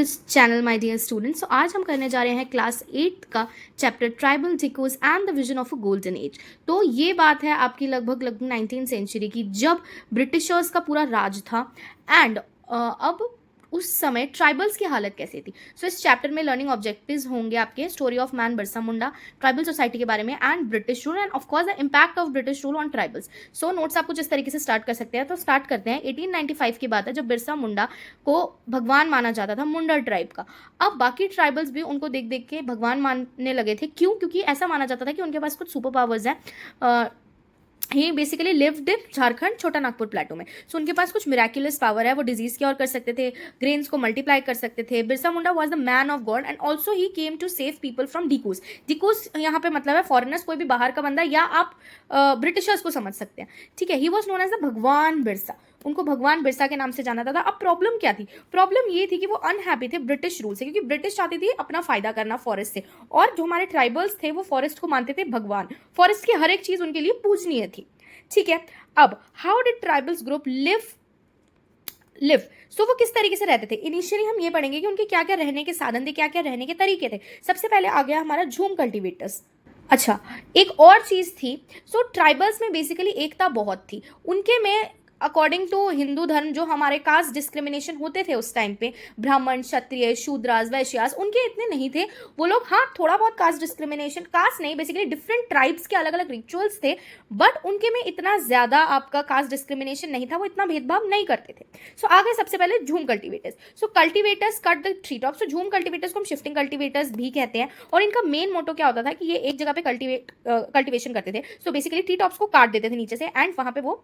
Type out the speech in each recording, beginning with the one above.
This channel my dear students. तो आज हम करने जा रहे हैं क्लास 8 का chapter tribal dikus and the vision of a golden age. तो ये बात है आपकी लगभग 19th सेंचुरी की, जब ब्रिटिशर्स का पूरा राज था। एंड अब उस समय ट्राइबल्स की हालत कैसी थी। सो इस चैप्टर में लर्निंग ऑब्जेक्टिव्स होंगे आपके story of man Birsa Munda, tribal society के बारे में, and British rule, end of course the impact of British rule on tribals. So notes आप कुछ इस तरीके से स्टार्ट कर सकते हैं। तो स्टार्ट करते हैं। 1895 की बात है, जब बिरसा मुंडा को भगवान माना जाता था मुंडा ट्राइब का। अब बाकी ट्राइबल्स भी उनको देख देख के भगवान मानने लगे थे। क्यों? क्योंकि ऐसा माना जाता था कि उनके पास कुछ सुपर पावर्स हैं। ही बेसिकली लिव्ड इन झारखंड छोटा नागपुर प्लेटो में। सो उनके पास कुछ मिराक्युलस पावर है। वो डिजीज क्योर कर सकते थे, ग्रेन्स को मल्टीप्लाई कर सकते थे। Birsa Munda was the man of god and also he came to save people from dikus. Dikus यहाँ पे मतलब है फॉरेनर्स, कोई भी बाहर का बंदा, या आप ब्रिटिशर्स को समझ सकते हैं। ठीक है, he was known as the Bhagwan Birsa. उनको भगवान बिरसा के नाम से जाना जाता था। अब प्रॉब्लम क्या थी? प्रॉब्लम ये थी कि वो अनहैप्पी थे ब्रिटिश रूल से, क्योंकि ब्रिटिश चाहती थी अपना फायदा करना फॉरेस्ट से, और जो हमारे ट्राइबल्स थे वो फॉरेस्ट को मानते थे भगवान। फॉरेस्ट की हर एक चीज उनके लिए पूजनीय थी। ठीक है, अब how did tribals group live. So वो किस तरीके से रहते थे। इनिशियली हम ये पढ़ेंगे कि उनके क्या क्या रहने के साधन थे, क्या क्या रहने के तरीके थे। सबसे पहले आ गया हमारा झूम कल्टीवेटर्स। अच्छा, एक और चीज थी। सो ट्राइबल्स में बेसिकली एकता बहुत थी। उनके में अकॉर्डिंग टू हिंदू धर्म, जो हमारे कास्ट डिस्क्रिमिनेशन होते थे उस टाइम पे, ब्राह्मण, क्षत्रिय, शूद्रास, वैश्यास, उनके इतने नहीं थे। वो लोग, हाँ, थोड़ा बहुत कास्ट डिस्क्रिमिनेशन, कास्ट नहीं, बेसिकली डिफरेंट ट्राइब्स के अलग अलग रिचुअल्स थे, बट उनके में इतना ज्यादा आपका कास्ट डिस्क्रिमिनेशन नहीं था। वो इतना भेदभाव नहीं करते थे। सो आ गए सबसे पहले jhum cultivators. So cultivators cut the tree top. So jhum cultivators को हम शिफ्टिंग कल्टीवेटर्स भी कहते हैं। और इनका मेन मोटो क्या होता था कि ये एक जगह पे कल्टीवेशन करते थे। सो बेसिकली ट्री टॉप्स को काट देते थे नीचे से, एंड वहां पे वो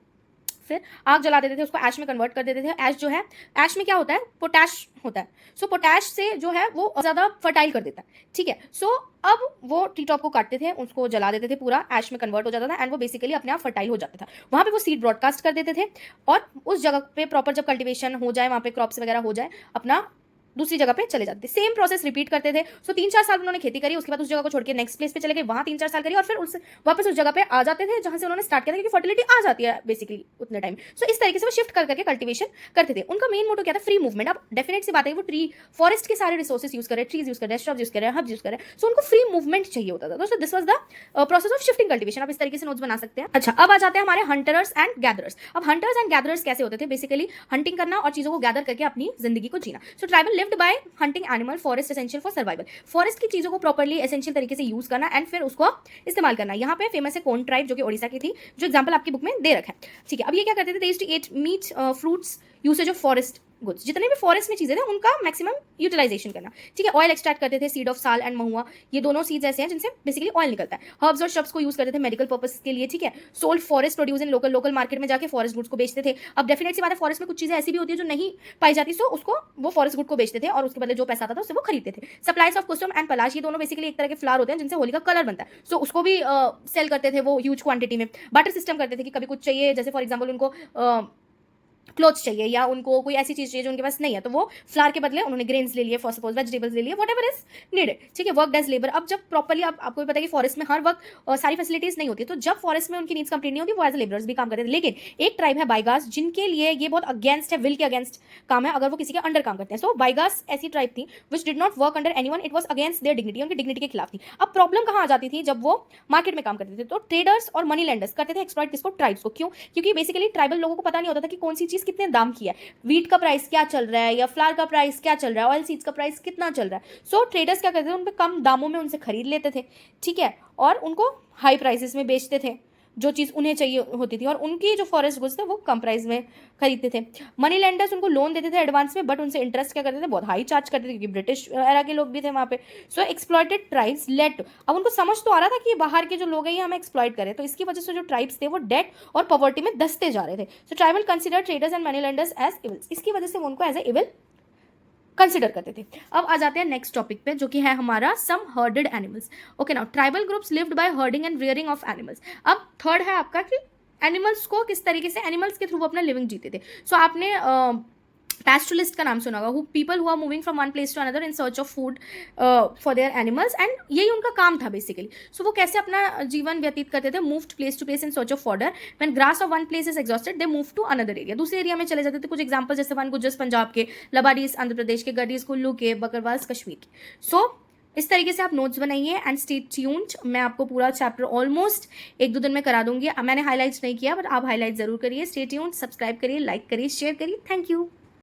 फिर आग जला देते थे, उसको ऐश में कन्वर्ट कर देते थे। ऐश जो है, ऐश में क्या होता है? पोटैश होता है। सो पोटैश से जो है वो ज़्यादा फर्टाइल कर देता है। ठीक है, सो अब वो ट्री टॉप को काटते थे, उसको जला देते थे, पूरा ऐश में कन्वर्ट हो जाता था, एंड वो बेसिकली अपने आप फर्टाइल हो जाता था। वहाँ पे वो सीड ब्रॉडकास्ट कर देते थे, और उस जगह पे प्रॉपर जब कल्टीवेशन हो जाए, वहाँ पे क्रॉप्स वगैरह हो जाए, अपना दूसरी जगह पे चले जाते थे। सेम प्रोसेस रिपीट करते थे। सो 3-4 साल उन्होंने खेती करी, उसके बाद उस जगह को छोड़ के नेक्स्ट प्लेस पे चले गए, वहाँ 3-4 साल करी, और फिर उस वापस उस जगह पे आ जाते थे जहां से उन्होंने स्टार्ट किया था, क्योंकि फर्टिलिटी आ जाती है बेसिकली उतने टाइम। सो इस तरीके से वो शिफ्ट कर करके कल्टीवेशन करते थे। उनका मेन मोटो क्या था? Free movement. अब डेफिनेट सी बात है, वो ट्री फॉरेस्ट के सारे रिसोर्सेज यूज कर रहे हैं, ट्रीज यूज कर रहे हैं, श्रब्स यूज कर रहे हैं, हब्स यूज कर रहे हैं। सो उनको फ्री मूवमेंट चाहिए होता था। तो this was the process of shifting cultivation. आप इस तरीके से नोट्स बना सकते हैं। अच्छा, अब आ जाते हैं हमारे हंटर्स एंड गैदरर्स। अब हंटर्स एंड गैदरर्स कैसे होते थे? बेसिकली हंटिंग करना और चीजों को गैदर करके अपनी जिंदगी को जीना। So tribal lived by hunting animal, forest essential for survival. Forest की चीजों को प्रॉपर्ली एसेंशियल तरीके से यूज करना, एंड फिर उसको इस्तेमाल करना। यहाँ पे फेमस है कोन ट्राइब, जो कि ओडिशा की थी, जो एग्जांपल आपकी बुक में दे रखा है। ठीक है, अब ये क्या करते थे? They used to eat meat, fruits, usage of forest goods. जितने भी फॉरेस्ट में चीजें थे उनका मैक्सिमम यूटिलाइजेशन करना। ठीक है, ऑयल एक्सट्रैक्ट करते थे, सीड ऑफ साल एंड महुआ, ये दोनों सीड्स ऐसे हैं जिनसे बेसिकली ऑयल निकलता है। हर्ब्स और श्रब्स को यूज करते थे मेडिकल पर्पस के लिए। ठीक है, sold forest produce in local market में जाके फॉरेस्ट गुड्स को बेचते थे। अब डेफिनेट सी बात है, फॉरेस्ट में कुछ चीजें ऐसी भी होती है जो नहीं पाई जाती, सो उसको वो फॉरेस्ट गुड को बेचते थे, और उसके बदले जो पैसा आता था उससे वो खरीदते थे। सप्लाईज ऑफ कुसुम एंड पलाश, ये दोनों बेसिकली एक तरह के फ्लावर होते हैं जिनसे होली का कलर बनता है। सो उसको भी सेल करते थे वो ह्यूज क्वांटिटी में। बाटर सिस्टम करते थे कि कभी कुछ चाहिए, जैसे फॉर एग्जाम्पल उनको क्लोथ्स चाहिए, या उनको कोई ऐसी चीज चाहिए जो उनके पास नहीं है, तो वो फ्लावर के बदले उन्होंने ग्रेन्स ले लिए, फॉर सपोज वेजिटेबल्स ले लिए, वट एवर इज नीडेड। ठीक है, वर्क एज लेबर। अब जब प्रॉपर्ली, आपको भी पता है कि फॉरेस्ट में हर वक्त सारी फैसिलिटीज नहीं होती, तो जब फॉरेस्ट में उनकी नीड्स कंप्लीट नहीं होती, वो एज ए लेबरर्स भी काम करते थे। लेकिन एक ट्राइब है बाइगास, जिनके लिए ये बहुत अगेंस्ट है, विल के अगेंस्ट काम है अगर वो किसी के अंडर काम करते हैं। सो बाइगास ऐसी ट्राइब थी which did not work under anyone, it was against their dignity, उनकी डिग्निटी के खिलाफ थी। अब प्रॉब्लम कहाँ आ जाती थी? जब वो मार्केट में काम करते थे, तो ट्रेडर्स और मनी लेंडर्स करते थे एक्सप्लॉइट किसको? ट्राइब्स को। क्यों? क्योंकि बेसिकली ट्राइबल लोगों को पता नहीं होता था कि कौन सी चीज कितने दाम की है। वीट का प्राइस क्या चल रहा है, या फ्लावर का प्राइस क्या चल रहा है, ऑयल सीड्स का प्राइस कितना चल रहा है। सो ट्रेडर्स क्या करते थे? उन पे कम दामों में उनसे खरीद लेते थे। ठीक है, और उनको हाई प्राइसेस में बेचते थे जो चीज़ उन्हें चाहिए होती थी, और उनकी जो फॉरेस्ट गुड्स थे वो कम प्राइस में खरीदते थे। मनी लेंडर्स उनको लोन देते थे एडवांस में, बट उनसे इंटरेस्ट क्या करते थे? बहुत हाई चार्ज करते थे, क्योंकि ब्रिटिश एरा के लोग भी थे वहाँ पे। सो एक्सप्लॉइटेड ट्राइब्स लेड, अब उनको समझ तो आ रहा था कि बाहर के जो लोग हैं ये हमें एक्सप्लॉइट करें, तो इसकी वजह से जो ट्राइब्स थे वो डेट और पॉवर्टी में दसते जा रहे थे। So tribal consider traders and money lenders as evils, इसकी वजह से वो उनको एज ए इविल कंसिडर करते थे। अब आ जाते हैं नेक्स्ट टॉपिक पे, जो कि है हमारा some herded animals. Okay, now tribal groups lived by herding and rearing of animals. अब थर्ड है आपका कि एनिमल्स को किस तरीके से, एनिमल्स के थ्रू वो अपना लिविंग जीते थे। सो आपने पैस्टोरलिस्ट का नाम सुना होगा, who people who are moving from one place to another in search of food for their animals, and यही उनका काम था बेसिकली. सो वो कैसे अपना जीवन व्यतीत करते थे, moved place to place in search of fodder. When grass of one place is exhausted they move to another area, दूसरे एरिया में चले जाते थे. कुछ एग्जाम्पल जैसे वन गुजर्स पंजाब के, लबाडीज आंध्र प्रदेश के, गडीज कुल्लू के, बकरवाल्स कश्मीर के. सो इस तरीके से आप नोट्स बनाइए एंड स्टे ट्यून्ड. मैं आपको पूरा चैप्टर ऑलमोस्ट 1-2 दिन में करा दूंगी. मैंने हाईलाइट्स नहीं किया बट आप हाईलाइट जरूर करिए. स्टे ट्यून्ड, सब्सक्राइब करिए, लाइक करिए, शेयर करिए. Thank you.